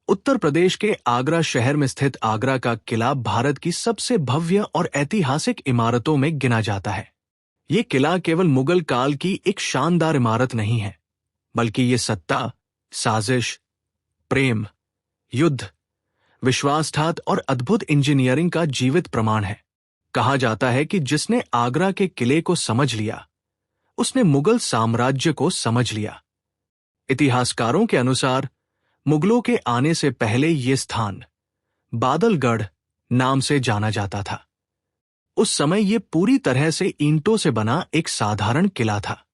उत्तर प्रदेश के आगरा शहर में स्थित आगरा का किला भारत की सबसे भव्य और ऐतिहासिक इमारतों में गिना जाता है। ये किला केवल मुगल काल की एक शानदार इमारत नहीं है, बल्कि ये सत्ता, साजिश, प्रेम, युद्ध, विश्वासघात और अद्भुत इंजीनियरिंग का जीवित प्रमाण है। कहा जाता है कि जिसने आगरा के किले को समझ लिया, उसने मुगल साम्राज्य को समझ लिया। इतिहासकारों के अनुसार मुगलों के आने से पहले ये स्थान बादलगढ़ नाम से जाना जाता था। उस समय ये पूरी तरह से ईंटों से बना एक साधारण किला था।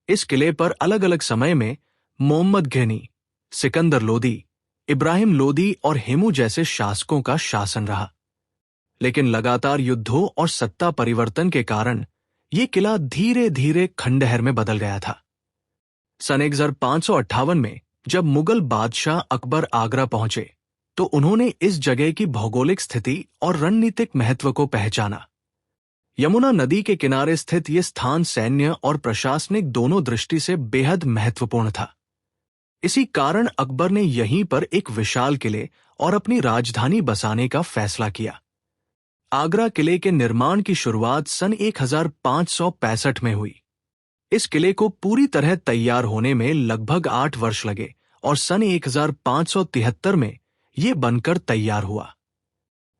इस किले पर अलग अलग समय में मोहम्मद घनी, सिकंदर लोदी, इब्राहिम लोदी और हेमू जैसे शासकों का शासन रहा। लेकिन लगातार युद्धों और सत्ता परिवर्तन के कारण ये किला धीरे धीरे खंडहर में बदल गया था। सन 1558 में जब मुगल बादशाह अकबर आगरा पहुंचे, तो उन्होंने इस जगह की भौगोलिक स्थिति और रणनीतिक महत्व को पहचाना। यमुना नदी के किनारे स्थित यह स्थान सैन्य और प्रशासनिक दोनों दृष्टि से बेहद महत्वपूर्ण था। इसी कारण अकबर ने यहीं पर एक विशाल किले और अपनी राजधानी बसाने का फैसला किया। आगरा किले के निर्माण की शुरुआत सन 1565 में हुई। इस किले को पूरी तरह तैयार होने में लगभग 8 वर्ष लगे और सन 1573 में यह बनकर तैयार हुआ।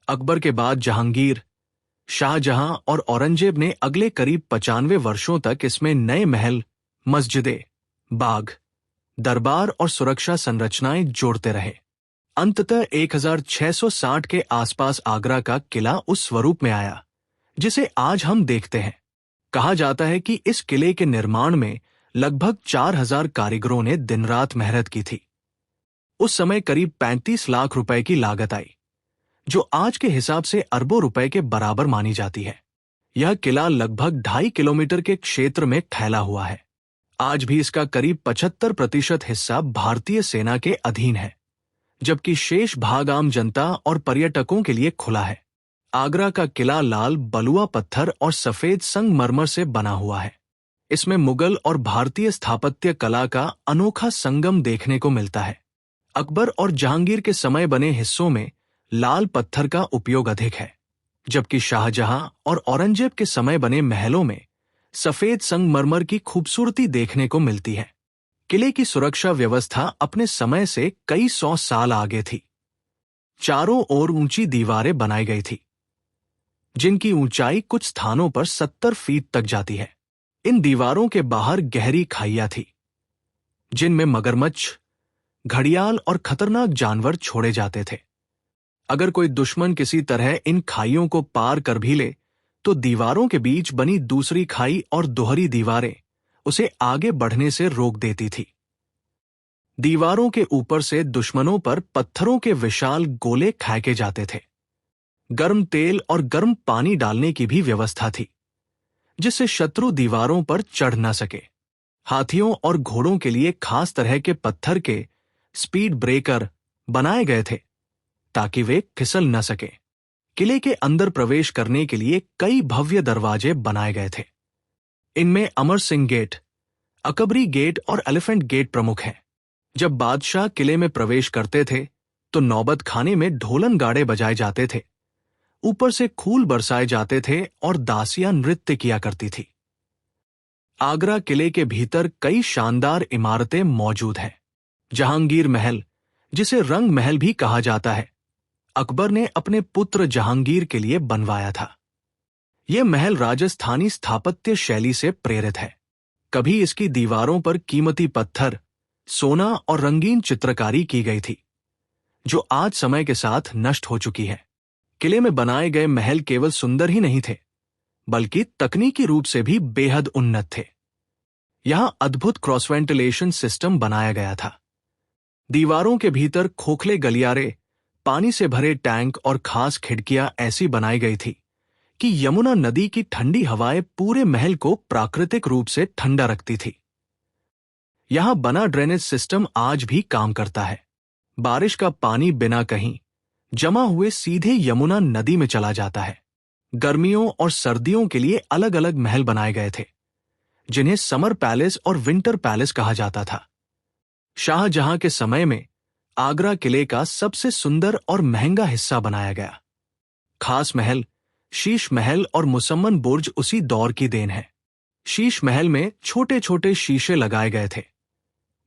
अकबर के बाद जहांगीर, शाहजहां और औरंगजेब ने अगले करीब 95 वर्षों तक इसमें नए महल, मस्जिदें, बाग, दरबार और सुरक्षा संरचनाएं जोड़ते रहे। अंततः 1660 के आसपास आगरा का किला उस स्वरूप में आया जिसे आज हम देखते हैं। कहा जाता है कि इस किले के निर्माण में लगभग 4000 कारीगरों ने दिन रात मेहनत की थी। उस समय करीब 35 लाख रुपए की लागत आई, जो आज के हिसाब से अरबों रुपए के बराबर मानी जाती है। यह किला लगभग 2.5 किलोमीटर के क्षेत्र में फैला हुआ है। आज भी इसका करीब 75% हिस्सा भारतीय सेना के अधीन है, जबकि शेष भाग आम जनता और पर्यटकों के लिए खुला है। आगरा का किला लाल बलुआ पत्थर और सफेद संगमरमर से बना हुआ है। इसमें मुगल और भारतीय स्थापत्य कला का अनोखा संगम देखने को मिलता है। अकबर और जहांगीर के समय बने हिस्सों में लाल पत्थर का उपयोग अधिक है, जबकि शाहजहां और औरंगजेब के समय बने महलों में सफेद संगमरमर की खूबसूरती देखने को मिलती है। किले की सुरक्षा व्यवस्था अपने समय से कई 100 साल आगे थी। चारों ओर ऊंची दीवारें बनाई गई थी, जिनकी ऊंचाई कुछ स्थानों पर 70 फीट तक जाती है। इन दीवारों के बाहर गहरी खाइयां थी, जिनमें मगरमच्छ, घड़ियाल और खतरनाक जानवर छोड़े जाते थे। अगर कोई दुश्मन किसी तरह इन खाइयों को पार कर भी ले, तो दीवारों के बीच बनी दूसरी खाई और दोहरी दीवारें उसे आगे बढ़ने से रोक देती थी। दीवारों के ऊपर से दुश्मनों पर पत्थरों के विशाल गोले फेंके जाते थे। गर्म तेल और गर्म पानी डालने की भी व्यवस्था थी, जिससे शत्रु दीवारों पर चढ़ न सके। हाथियों और घोड़ों के लिए खास तरह के पत्थर के स्पीड ब्रेकर बनाए गए थे, ताकि वे फिसल न सके। किले के अंदर प्रवेश करने के लिए कई भव्य दरवाजे बनाए गए थे। इनमें अमर सिंह गेट, अकबरी गेट और एलिफेंट गेट प्रमुख हैं। जब बादशाह किले में प्रवेश करते थे, तो नौबत खाने में ढोलन गाड़े बजाए जाते थे, ऊपर से फूल बरसाए जाते थे और दासियां नृत्य किया करती थी। आगरा किले के भीतर कई शानदार इमारतें मौजूद हैं। जहांगीर महल, जिसे रंग महल भी कहा जाता है, अकबर ने अपने पुत्र जहांगीर के लिए बनवाया था। यह महल राजस्थानी स्थापत्य शैली से प्रेरित है। कभी इसकी दीवारों पर कीमती पत्थर, सोना और रंगीन चित्रकारी की गई थी, जो आज समय के साथ नष्ट हो चुकी है। किले में बनाए गए महल केवल सुंदर ही नहीं थे, बल्कि तकनीकी रूप से भी बेहद उन्नत थे। यहां अद्भुत क्रॉस वेंटिलेशन सिस्टम बनाया गया था। दीवारों के भीतर खोखले गलियारे, पानी से भरे टैंक और खास खिड़कियां ऐसी बनाई गई थी कि यमुना नदी की ठंडी हवाएं पूरे महल को प्राकृतिक रूप से ठंडा रखती थी। यहां बना ड्रेनेज सिस्टम आज भी काम करता है। बारिश का पानी बिना कहीं जमा हुए सीधे यमुना नदी में चला जाता है। गर्मियों और सर्दियों के लिए अलग अलग महल बनाए गए थे, जिन्हें समर पैलेस और विंटर पैलेस कहा जाता था। शाहजहां के समय में आगरा किले का सबसे सुंदर और महंगा हिस्सा बनाया गया। खास महल, शीश महल और मुसम्मन बुर्ज उसी दौर की देन है। शीश महल में छोटे छोटे शीशे लगाए गए थे,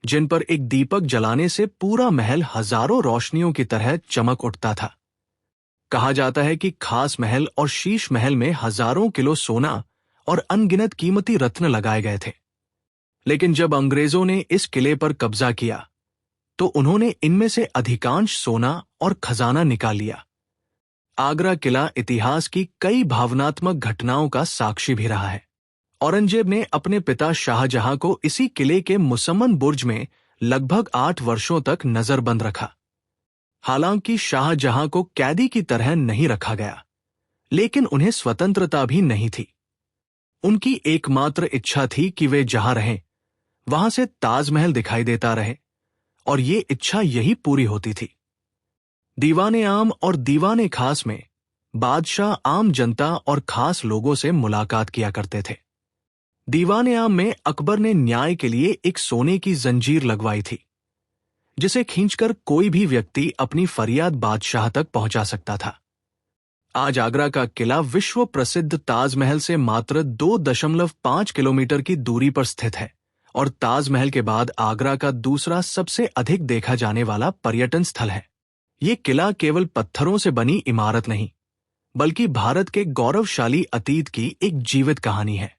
जिन पर एक दीपक जलाने से पूरा महल हजारों रोशनियों की तरह चमक उठता था। कहा जाता है कि खास महल और शीश महल में हजारों किलो सोना और अनगिनत कीमती रत्न लगाए गए थे। लेकिन जब अंग्रेजों ने इस किले पर कब्जा किया तो उन्होंने इनमें से अधिकांश सोना और खजाना निकाल लिया। आगरा किला इतिहास की कई भावनात्मक घटनाओं का साक्षी भी रहा है। औरंगजेब ने अपने पिता शाहजहां को इसी किले के मुसम्मन बुर्ज में लगभग 8 वर्षों तक नजरबंद रखा। हालांकि शाहजहां को कैदी की तरह नहीं रखा गया, लेकिन उन्हें स्वतंत्रता भी नहीं थी। उनकी एकमात्र इच्छा थी कि वे जहां रहें वहां से ताजमहल दिखाई देता रहे, और ये इच्छा यही पूरी होती थी। दीवाने आम और दीवाने खास में बादशाह आम जनता और खास लोगों से मुलाकात किया करते थे। दीवाने आम में अकबर ने न्याय के लिए एक सोने की जंजीर लगवाई थी, जिसे खींचकर कोई भी व्यक्ति अपनी फरियाद बादशाह तक पहुंचा सकता था। आज आगरा का किला विश्व प्रसिद्ध ताजमहल से मात्र 2.5 किलोमीटर की दूरी पर स्थित है और ताजमहल के बाद आगरा का दूसरा सबसे अधिक देखा जाने वाला पर्यटन स्थल है। ये किला केवल पत्थरों से बनी इमारत नहीं, बल्कि भारत के गौरवशाली अतीत की एक जीवित कहानी है।